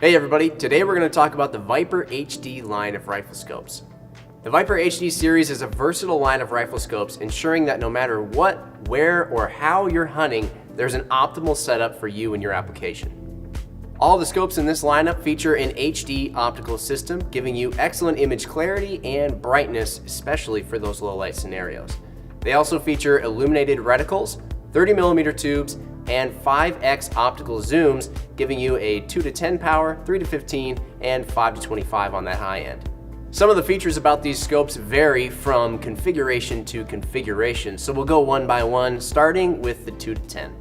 Hey everybody, today we're going to talk about the Viper HD line of riflescopes. The Viper HD series is a versatile line of riflescopes, ensuring that no matter what, where, or how you're hunting, there's an optimal setup for you and your application. All the scopes in this lineup feature an HD optical system, giving you excellent image clarity and brightness, especially for those low light scenarios. They also feature illuminated reticles, 30mm tubes, and 5x optical zooms, giving you a 2 to 10 power, 3 to 15, and 5 to 25 on that high end. Some of the features about these scopes vary from configuration to configuration, so we'll go one by one, starting with the 2 to 10.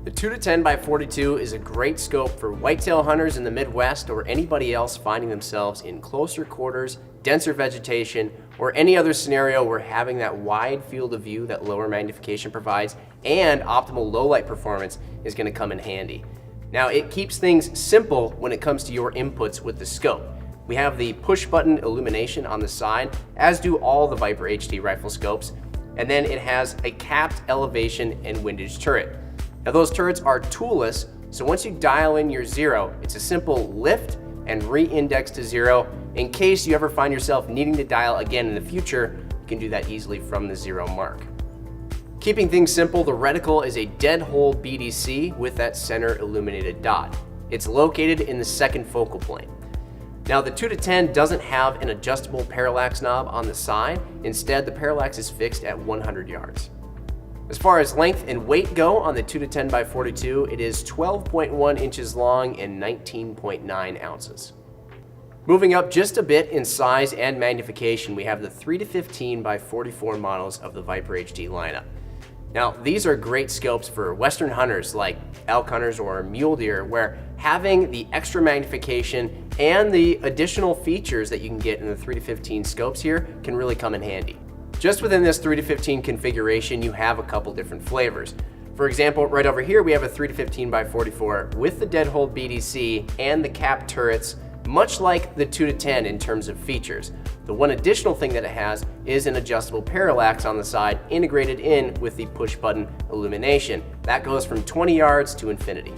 The 2 to 10 by 42 is a great scope for whitetail hunters in the Midwest or anybody else finding themselves in closer quarters, denser vegetation, or any other scenario where having that wide field of view that lower magnification provides and optimal low light performance is going to come in handy. Now, it keeps things simple when it comes to your inputs with the scope. We have the push button illumination on the side, as do all the Viper HD rifle scopes, and then it has a capped elevation and windage turret. Now, those turrets are toolless, so once you dial in your zero, it's a simple lift and re-index to zero. In case you ever find yourself needing to dial again in the future, you can do that easily from the zero mark. Keeping things simple, the reticle is a dead hole BDC with that center illuminated dot. It's located in the second focal plane. Now, the 2 to 10 doesn't have an adjustable parallax knob on the side. Instead, the parallax is fixed at 100 yards. As far as length and weight go on the 2 to 10 by 42, it is 12.1 inches long and 19.9 ounces. Moving up just a bit in size and magnification, we have the 3 to 15 by 44 models of the Viper HD lineup. Now, these are great scopes for Western hunters like elk hunters or mule deer, where having the extra magnification and the additional features that you can get in the 3 to 15 scopes here can really come in handy. Just within this 3 to 15 configuration, you have a couple different flavors. For example, right over here, we have a 3 to 15 by 44 with the dead hole BDC and the capped turrets, much like the 2 to 10 in terms of features. The one additional thing that it has is an adjustable parallax on the side integrated in with the push button illumination. That goes from 20 yards to infinity.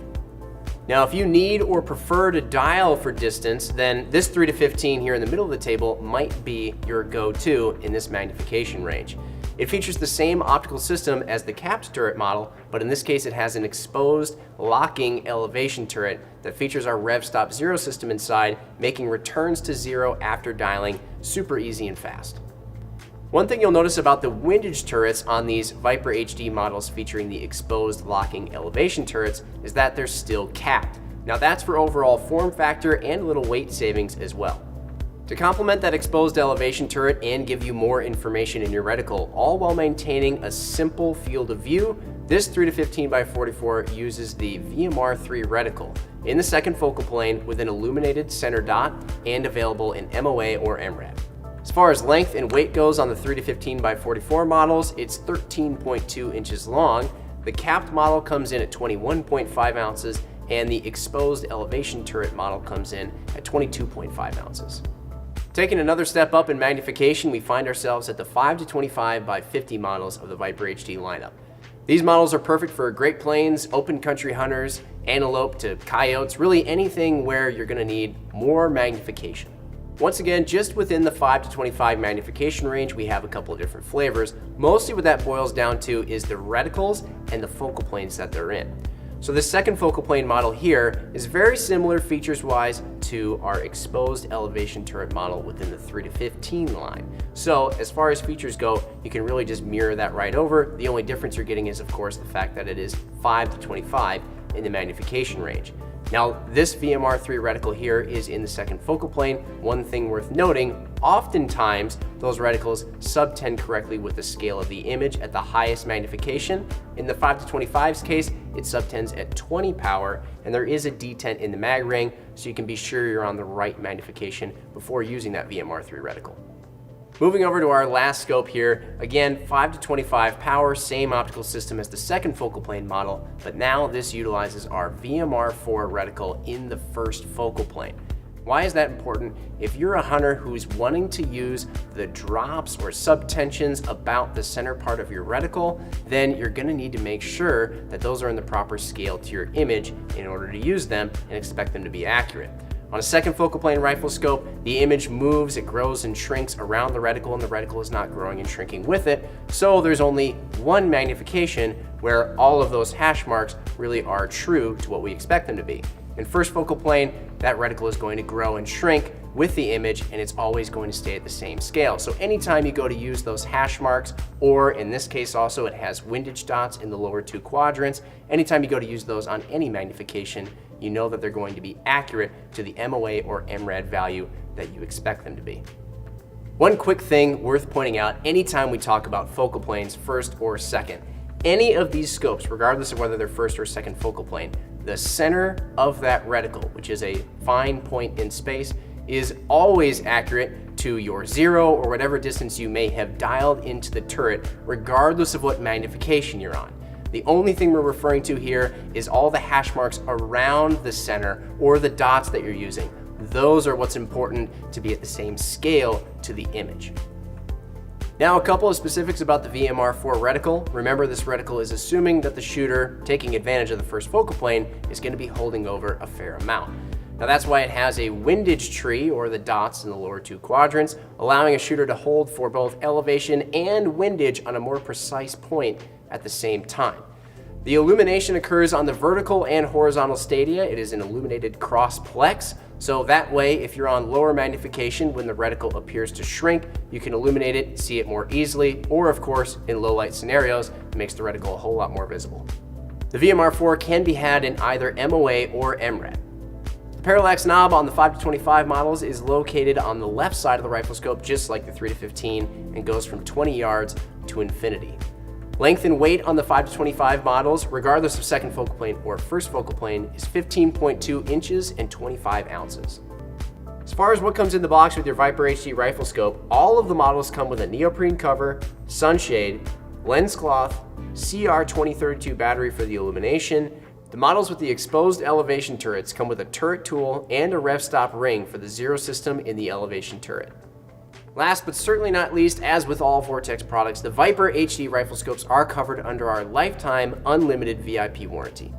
Now, if you need or prefer to dial for distance, then this 3 to 15 here in the middle of the table might be your go-to in this magnification range. It features the same optical system as the capped turret model, but in this case it has an exposed locking elevation turret that features our RevStop Zero system inside, making returns to zero after dialing super easy and fast. One thing you'll notice about the windage turrets on these Viper HD models featuring the exposed locking elevation turrets is that they're still capped. Now, that's for overall form factor and a little weight savings as well. To complement that exposed elevation turret and give you more information in your reticle, all while maintaining a simple field of view, this 3 to 15 by 44 uses the VMR3 reticle in the second focal plane with an illuminated center dot and available in MOA or MRAD. As far as length and weight goes on the 3 to 15 by 44 models, it's 13.2 inches long. The capped model comes in at 21.5 ounces, and the exposed elevation turret model comes in at 22.5 ounces. Taking another step up in magnification, we find ourselves at the 5 to 25 by 50 models of the Viper HD lineup. These models are perfect for Great Plains, open country hunters, antelope to coyotes, really anything where you're going to need more magnification. Once again, just within the 5 to 25 magnification range, we have a couple of different flavors. Mostly what that boils down to is the reticles and the focal planes that they're in. So the second focal plane model here is very similar features-wise to our exposed elevation turret model within the 3 to 15 line. So as far as features go, you can really just mirror that right over. The only difference you're getting is, of course, the fact that it is 5 to 25 in the magnification range. Now, this VMR3 reticle here is in the second focal plane. One thing worth noting, oftentimes those reticles subtend correctly with the scale of the image at the highest magnification. In the 5 to 25's case, it subtends at 20 power, and there is a detent in the mag ring, so you can be sure you're on the right magnification before using that VMR3 reticle. Moving over to our last scope here, again, 5 to 25 power, same optical system as the second focal plane model, but now this utilizes our VMR4 reticle in the first focal plane. Why is that important? If you're a hunter who's wanting to use the drops or subtensions about the center part of your reticle, then you're gonna need to make sure that those are in the proper scale to your image in order to use them and expect them to be accurate. On a second focal plane rifle scope, the image moves, it grows and shrinks around the reticle, and the reticle is not growing and shrinking with it. So there's only one magnification where all of those hash marks really are true to what we expect them to be. In first focal plane, that reticle is going to grow and shrink with the image, and it's always going to stay at the same scale. So anytime you go to use those hash marks, or in this case also it has windage dots in the lower two quadrants, anytime you go to use those on any magnification, you know that they're going to be accurate to the MOA or MRAD value that you expect them to be. One quick thing worth pointing out anytime we talk about focal planes, first or second. Any of these scopes, regardless of whether they're first or second focal plane, the center of that reticle, which is a fine point in space, is always accurate to your 0 or whatever distance you may have dialed into the turret, regardless of what magnification you're on. The only thing we're referring to here is all the hash marks around the center or the dots that you're using. Those are what's important to be at the same scale to the image. Now, a couple of specifics about the VMR4 reticle. Remember, this reticle is assuming that the shooter, taking advantage of the first focal plane, is going to be holding over a fair amount. Now, that's why it has a windage tree, or the dots in the lower two quadrants, allowing a shooter to hold for both elevation and windage on a more precise point at the same time. The illumination occurs on the vertical and horizontal stadia. It is an illuminated crossplex, so that way if you're on lower magnification when the reticle appears to shrink, you can illuminate it, see it more easily, or of course in low light scenarios, it makes the reticle a whole lot more visible. The VMR4 can be had in either MOA or MRAD. The parallax knob on the 5-25 models is located on the left side of the rifle scope, just like the 3-15, and goes from 20 yards to infinity. Length and weight on the 5-25 models, regardless of second focal plane or first focal plane, is 15.2 inches and 25 ounces. As far as what comes in the box with your Viper HD rifle scope, all of the models come with a neoprene cover, sunshade, lens cloth, CR2032 battery for the illumination. The models with the exposed elevation turrets come with a turret tool and a rev stop ring for the zero system in the elevation turret. Last but certainly not least, as with all Vortex products, the Viper HD rifle scopes are covered under our lifetime unlimited VIP warranty.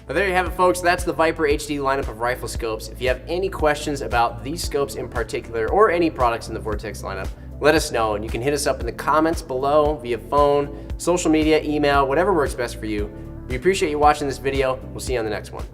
But there you have it, folks. That's the Viper HD lineup of rifle scopes. If you have any questions about these scopes in particular or any products in the Vortex lineup, let us know, and you can hit us up in the comments below via phone, social media, email, whatever works best for you. We appreciate you watching this video. We'll see you on the next one.